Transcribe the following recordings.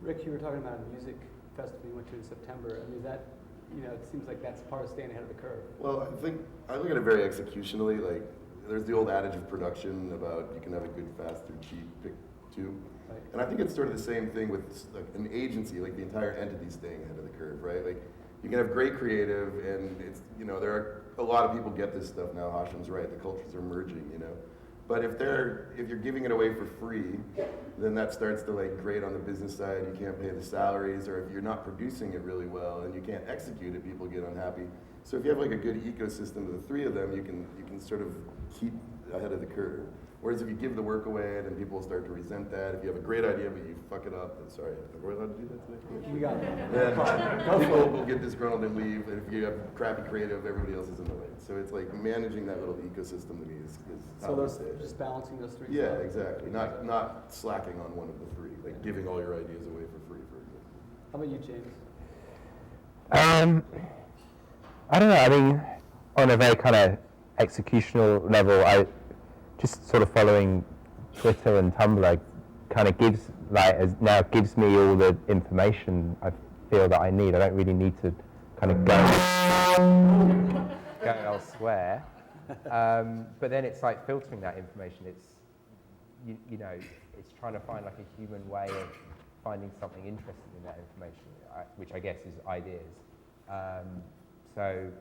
Rick, you were talking about a music festival you went to in September. I mean, that, it seems like that's part of staying ahead of the curve. Well, I look at it very executionally. Like, there's the old adage of production about you can have a good, fast, or cheap, pick two. Right. And I think it's sort of the same thing with like an agency, like the entire entity staying ahead of the curve, right? Like, you can have great creative, and it's, there are a lot of people get this stuff now. Hashem's right; the cultures are merging, But if you're giving it away for free, then that starts to like grate on the business side. You can't pay the salaries, or if you're not producing it really well and you can't execute it, people get unhappy. So if you have like a good ecosystem of the three of them, you can sort of keep ahead of the curve. Whereas if you give the work away, then people will start to resent that. If you have a great idea but you fuck it up, then sorry, are we allowed to do that today? We got it. Then people will get disgruntled and leave. And if you have crappy creative, everybody else is in the way. So it's like managing that little ecosystem to me is how I say it. Just balancing those three. Yeah, exactly. Not slacking on one of the three, like giving all your ideas away for free, for example. How about you, James? I don't know. I mean, on a very kind of executional level, I just sort of following Twitter and Tumblr kind of gives me all the information I feel that I need. I don't really need to kind of go elsewhere. But then it's like filtering that information. It's it's trying to find like a human way of finding something interesting in that information, which I guess is ideas. So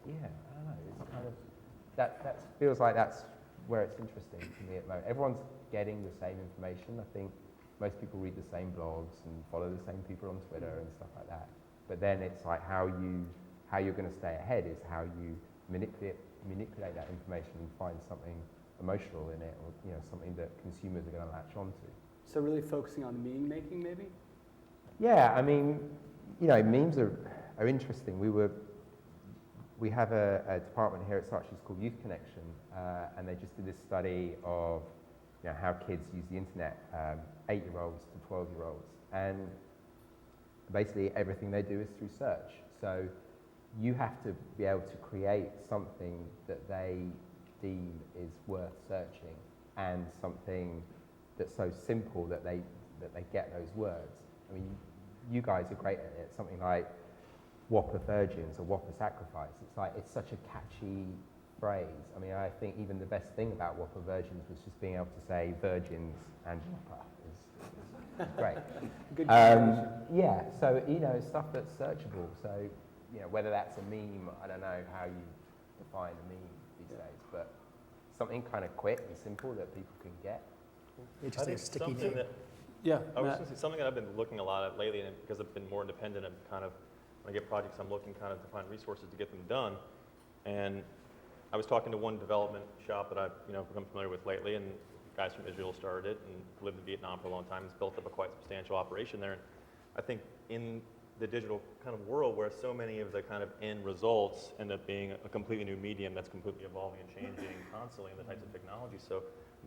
yeah, I don't know. It's kind of that feels like that's where it's interesting to me at the moment. Everyone's getting the same information. I think most people read the same blogs and follow the same people on Twitter and stuff like that. But then it's like how you're going to stay ahead is how you manipulate that information and find something emotional in it, or something that consumers are going to latch onto. So really focusing on meme making, maybe? Yeah, I mean, memes are interesting. We have a department here at Saatchi called Youth Connection, and they just did this study of how kids use the internet, 8-year-olds to 12-year-olds, and basically everything they do is through search. So you have to be able to create something that they deem is worth searching, and something that's so simple that they get those words. I mean, you guys are great at it. Something like Whopper Virgins or Whopper Sacrifice. It's such a catchy phrase. I mean, I think even the best thing about Whopper Virgins was just being able to say virgins and Whopper is great. Good yeah, so stuff that's searchable. So whether that's a meme, I don't know how you define a meme these days, but something kind of quick and simple that people can get. I think sticky name. Yeah, I was going to say something that I've been looking a lot at lately, and because I've been more independent and kind of when I get projects, I'm looking kind of to find resources to get them done. And I was talking to one development shop that I've become familiar with lately, and guys from Israel started it and lived in Vietnam for a long time. It's built up a quite substantial operation there. And I think in the digital kind of world where so many of the kind of end results end up being a completely new medium that's completely evolving and changing constantly, and the types of technology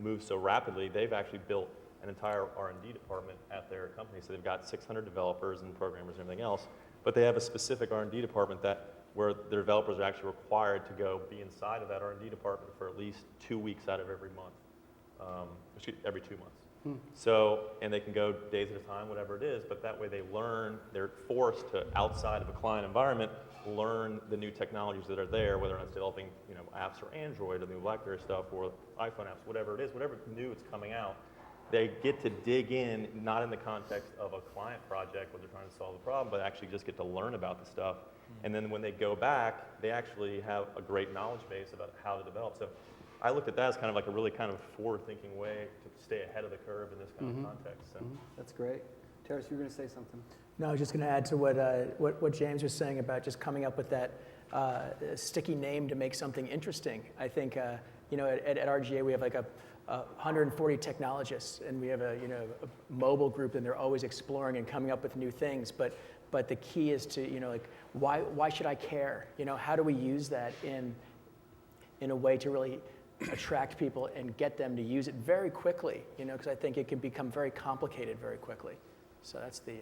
moves so rapidly, they've actually built an entire R&D department at their company. So they've got 600 developers and programmers and everything else, but they have a specific R&D department where their developers are actually required to go be inside of that R&D department for at least 2 weeks out of every month, every 2 months. So, and they can go days at a time, whatever it is, but that way they're forced to, outside of a client environment, learn the new technologies that are there, whether it's developing apps for Android or the new BlackBerry stuff or iPhone apps, whatever it is, whatever new is coming out. They get to dig in, not in the context of a client project where they're trying to solve the problem, but actually just get to learn about the stuff. And then when they go back, they actually have a great knowledge base about how to develop. So I looked at that as kind of like a really kind of forward-thinking way to stay ahead of the curve in this kind of context. So. That's great. Terrace, you were going to say something. No, I was just going to add to what James was saying about just coming up with that sticky name to make something interesting. I think at RGA we have like 140 technologists, and we have a mobile group, and they're always exploring and coming up with new things. But the key is to why should I care? How do we use that in a way to really attract people and get them to use it very quickly? Because I think it can become very complicated very quickly. So that's the.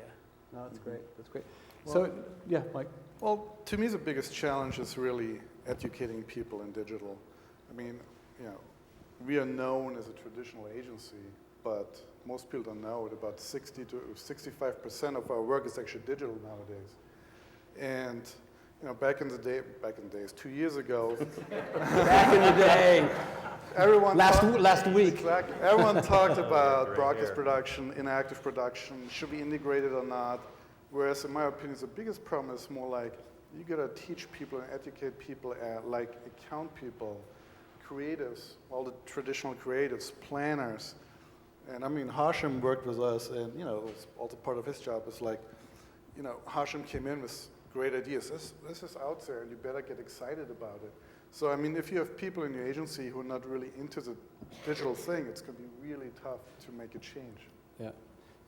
No, that's great. That's great. Well, So yeah, Mike. Well, to me, the biggest challenge is really educating people in digital. I mean, we are known as a traditional agency, but most people don't know it. About 60 to 65% of our work is actually digital nowadays. And back in the days, 2 years ago, Back in the day, everyone last week. Exactly. Everyone talked about broadcast production, inactive production, should be integrated or not. Whereas, in my opinion, the biggest problem is more like you gotta teach people and educate people, like account people, creatives, all the traditional creatives, planners. And I mean, Hashem worked with us, and it was also part of his job. It's like, Hashem came in with great ideas. This is out there, and you better get excited about it. So I mean, if you have people in your agency who are not really into the digital thing, it's going to be really tough to make a change. Yeah.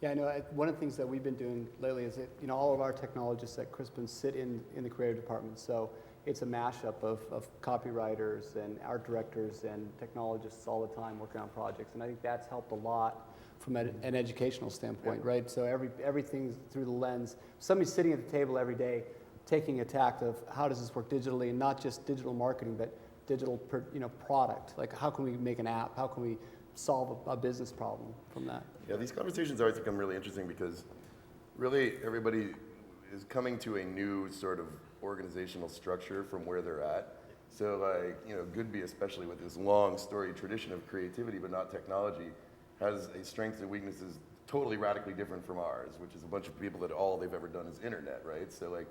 Yeah, I know. One of the things that we've been doing lately is that, all of our technologists at Crispin sit in the creative department. So it's a mashup of copywriters and art directors and technologists all the time working on projects. And I think that's helped a lot from an educational standpoint, right? So everything's through the lens. Somebody's sitting at the table every day taking a tact of how does this work digitally, and not just digital marketing, but digital product. Like, how can we make an app? How can we solve a business problem from that? Yeah, these conversations always become really interesting because really everybody is coming to a new sort of organizational structure from where they're at. So like, Goodby, especially with this long storied tradition of creativity but not technology, has a strengths and weaknesses totally radically different from ours, which is a bunch of people that all they've ever done is internet, right? So like,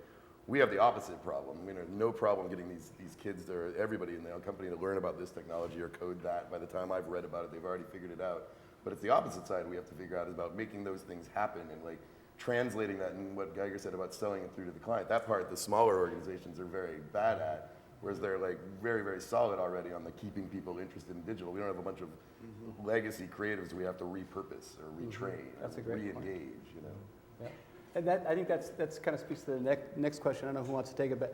we have the opposite problem. I mean, there's no problem getting these kids, everybody in the company to learn about this technology or code that. By the time I've read about it, they've already figured it out. But it's the opposite side we have to figure out, is about making those things happen and like translating that, and what Geiger said about selling it through to the client. That part the smaller organizations are very bad at, whereas they're like very, very solid already on the keeping people interested in digital. We don't have a bunch of legacy creatives we have to repurpose or retrain, That's a great point. re-engage, Yeah. And I think that's kind of speaks to the next question. I don't know who wants to take it, but